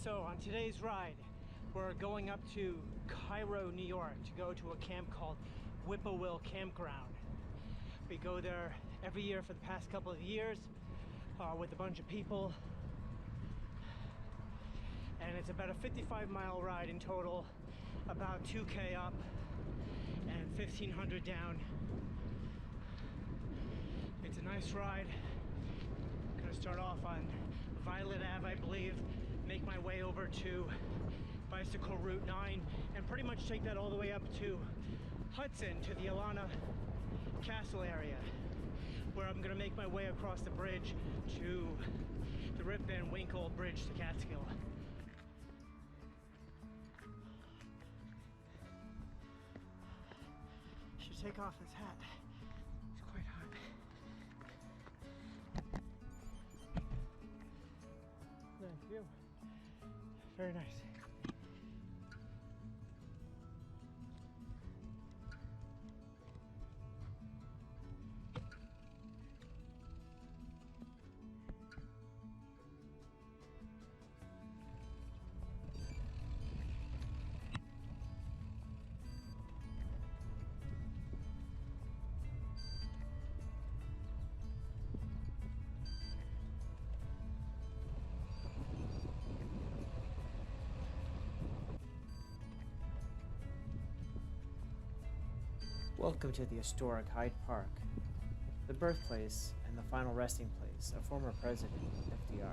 So on today's ride, we're going up to Cairo, New York to go to a camp called Whippoorwill Campground. We go there every year for the past couple of years with a bunch of people. And it's about a 55-mile ride in total, about 2K up and 1,500 down. It's a nice ride. I'm gonna start off on Violet Ave, I believe, make my way over to bicycle Route 9, and pretty much take that all the way up to Hudson, to the Alana Castle area, where I'm gonna make my way across the bridge to the Rip Van Winkle Bridge to Catskill. Should take off his hat. It's quite hot. Thank you. Very nice. Welcome to the historic Hyde Park, the birthplace and the final resting place of former President FDR.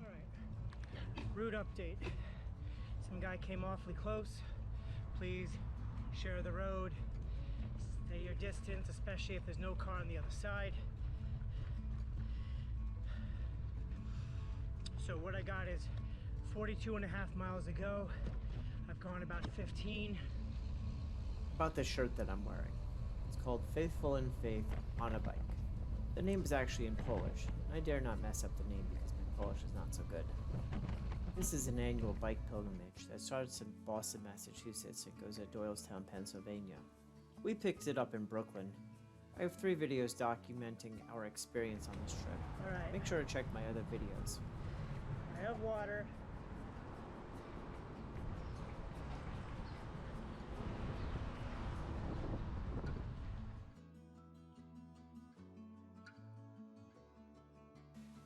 Alright, route update. Some guy came awfully close. Please share the road. Stay your distance, especially if there's no car on the other side. So what I got is 42.5 miles to go. I've gone about 15. About the shirt that I'm wearing. It's called Faithful in Faith on a Bike. The name is actually in Polish. I dare not mess up the name because my Polish is not so good. This is an annual bike pilgrimage that starts in Boston, Massachusetts and goes to Doylestown, Pennsylvania. We picked it up in Brooklyn. I have 3 videos documenting our experience on this trip. Alright. Make sure to check my other videos. I have water.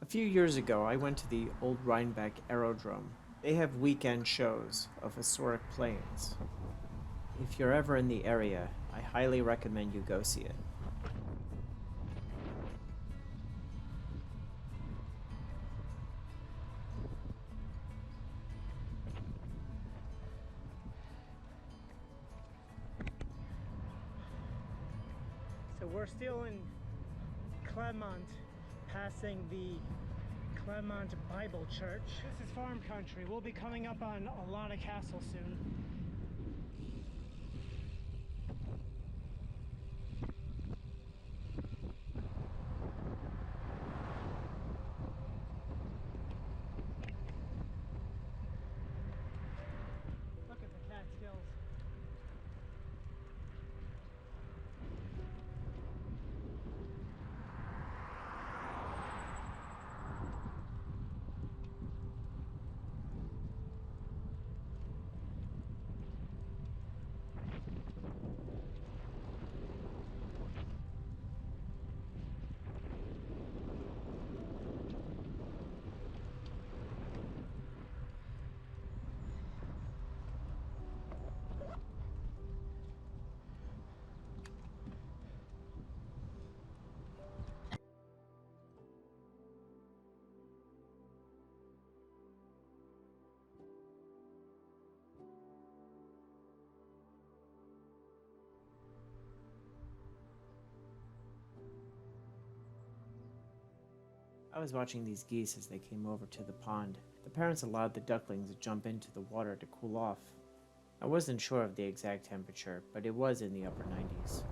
A few years ago, I went to the old Rhinebeck Aerodrome. They have weekend shows of historic planes. If you're ever in the area, I highly recommend you go see it. So we're still in Claremont, passing the Claremont Bible Church. This is farm country. We'll be coming up on Alana Castle soon. Look at the Catskills. I was watching these geese as they came over to the pond. The parents allowed the ducklings to jump into the water to cool off. I wasn't sure of the exact temperature, but it was in the upper 90s.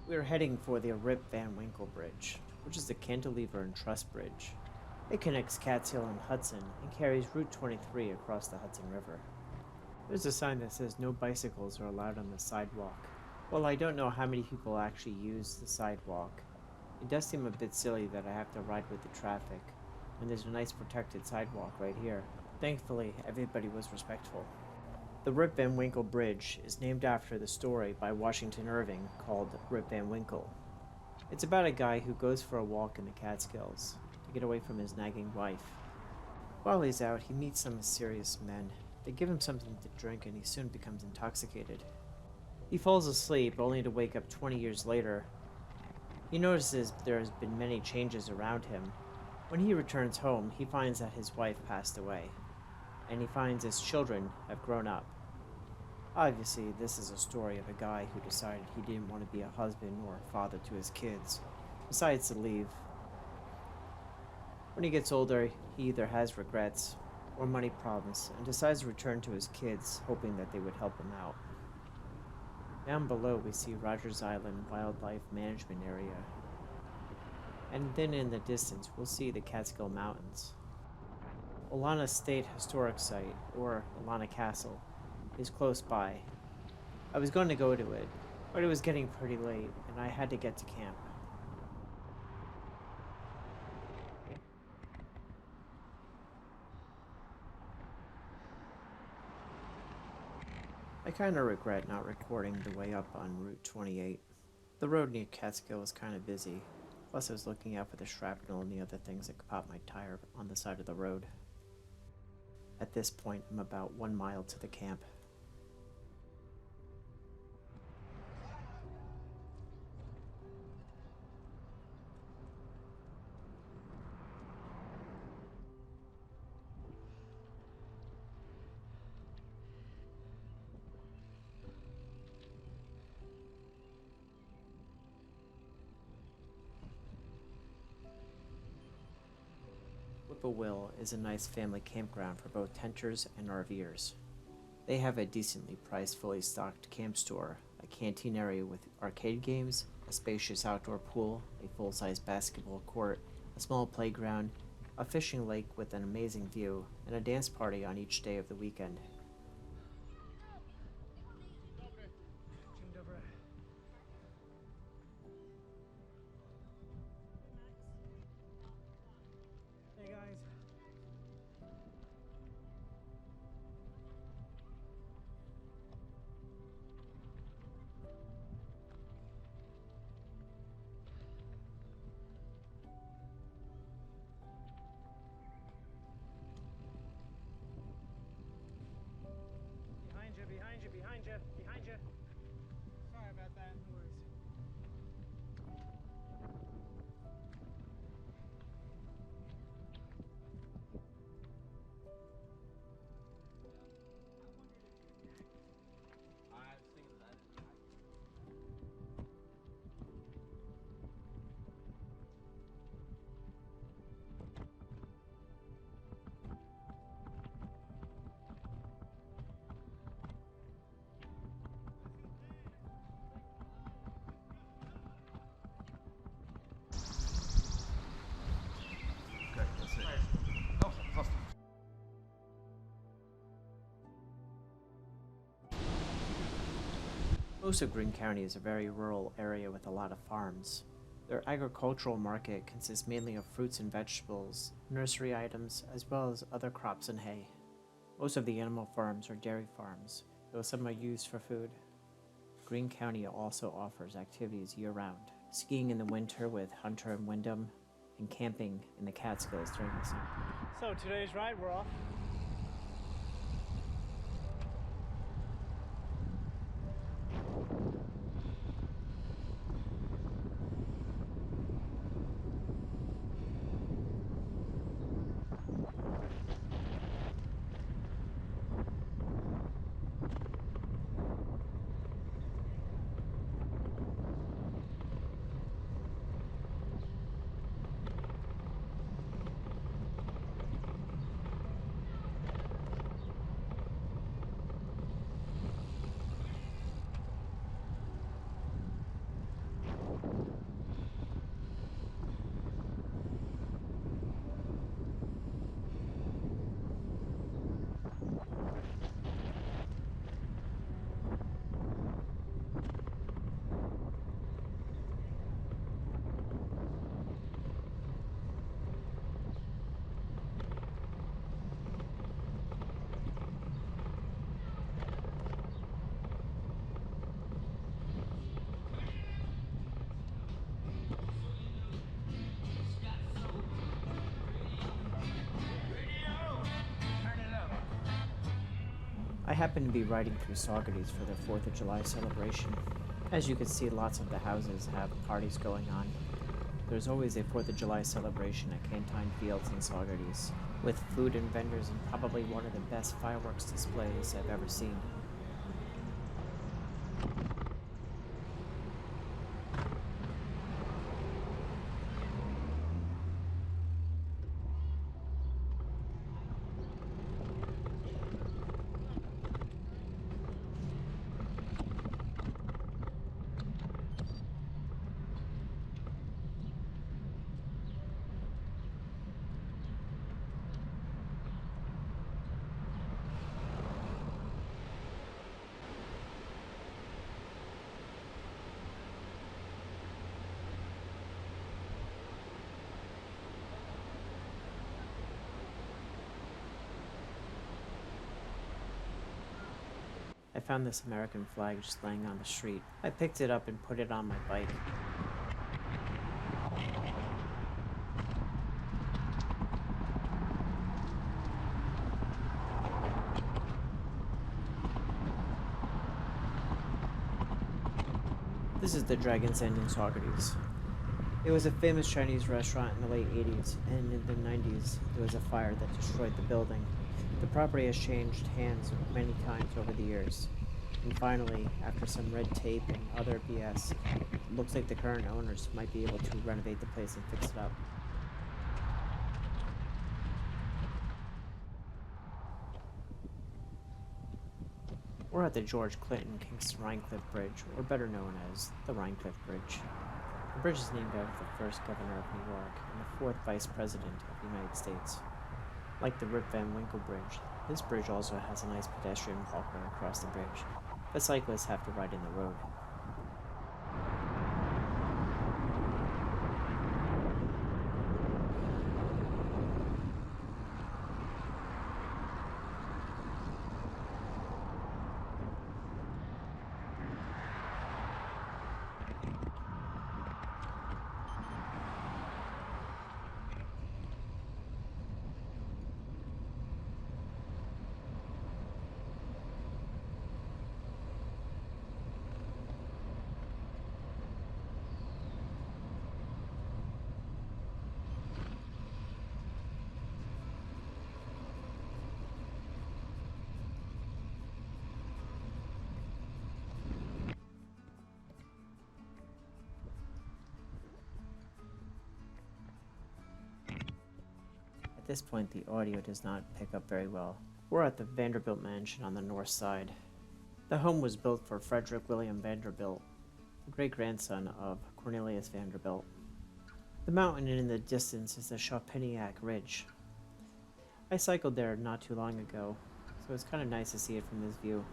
We are heading for the Rip Van Winkle Bridge, which is the cantilever and truss bridge. It connects Catskill and Hudson and carries Route 23 across the Hudson River. There's a sign that says no bicycles are allowed on the sidewalk. While I don't know how many people actually use the sidewalk, it does seem a bit silly that I have to ride with the traffic when there's a nice protected sidewalk right here. Thankfully, everybody was respectful. The Rip Van Winkle Bridge is named after the story by Washington Irving called Rip Van Winkle. It's about a guy who goes for a walk in the Catskills to get away from his nagging wife. While he's out, he meets some mysterious men. They give him something to drink and he soon becomes intoxicated. He falls asleep only to wake up 20 years later. He notices there has been many changes around him. When he returns home, he finds that his wife passed away, and he finds his children have grown up. Obviously, this is a story of a guy who decided he didn't want to be a husband or a father to his kids, decides to leave. When he gets older, he either has regrets or money problems and decides to return to his kids, hoping that they would help him out. Down below, we see Rogers Island Wildlife Management Area. And then in the distance, we'll see the Catskill Mountains. Olana State Historic Site, or Olana Castle, is close by. I was going to go to it, but it was getting pretty late, and I had to get to camp. I kinda regret not recording the way up on Route 28. The road near Catskill was kinda busy, plus I was looking out for the shrapnel and the other things that could pop my tire on the side of the road. At this point, I'm about 1 mile to the camp. Whippoorwill is a nice family campground for both tenters and RVers. They have a decently priced, fully stocked camp store, a canteen area with arcade games, a spacious outdoor pool, a full-size basketball court, a small playground, a fishing lake with an amazing view, and a dance party on each day of the weekend. Hey guys. Behind you. Sorry about that. No worries. Most of Greene County is a very rural area with a lot of farms. Their agricultural market consists mainly of fruits and vegetables, nursery items, as well as other crops and hay. Most of the animal farms are dairy farms, though some are used for food. Greene County also offers activities year-round, skiing in the winter with Hunter and Wyndham, and camping in the Catskills during the summer. So today's ride, we're off. happened to be riding through Saugerties for their 4th of July celebration. As you can see, lots of the houses have parties going on. There's always a 4th of July celebration at Canton Fields in Saugerties, with food and vendors and probably one of the best fireworks displays I've ever seen. I found this American flag just laying on the street. I picked it up and put it on my bike. This is the Dragon's End in Saugerties. It was a famous Chinese restaurant in the late 80s, and in the 90s there was a fire that destroyed the building. The property has changed hands many times over the years, and finally, after some red tape and other BS, it looks like the current owners might be able to renovate the place and fix it up. We're at the George Clinton Kingston-Rhinecliff Bridge, or better known as the Rhinecliff Bridge. The bridge is named after the first governor of New York and the 4th Vice President of the United States. Like the Rip Van Winkle Bridge, this bridge also has a nice pedestrian walkway across the bridge, but cyclists have to ride in the road. At this point, the audio does not pick up very well. We're at the Vanderbilt mansion on the north side. The home was built for Frederick William Vanderbilt, the great-grandson of Cornelius Vanderbilt. The mountain in the distance is the Chaupignac Ridge. I cycled there not too long ago, so it's kind of nice to see it from this view.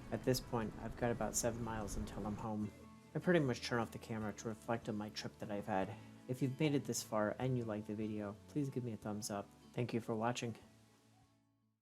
At this point, I've got about 7 miles until I'm home. I pretty much turn off the camera to reflect on my trip that I've had. If you've made it this far and you like the video, please give me a thumbs up. Thank you for watching.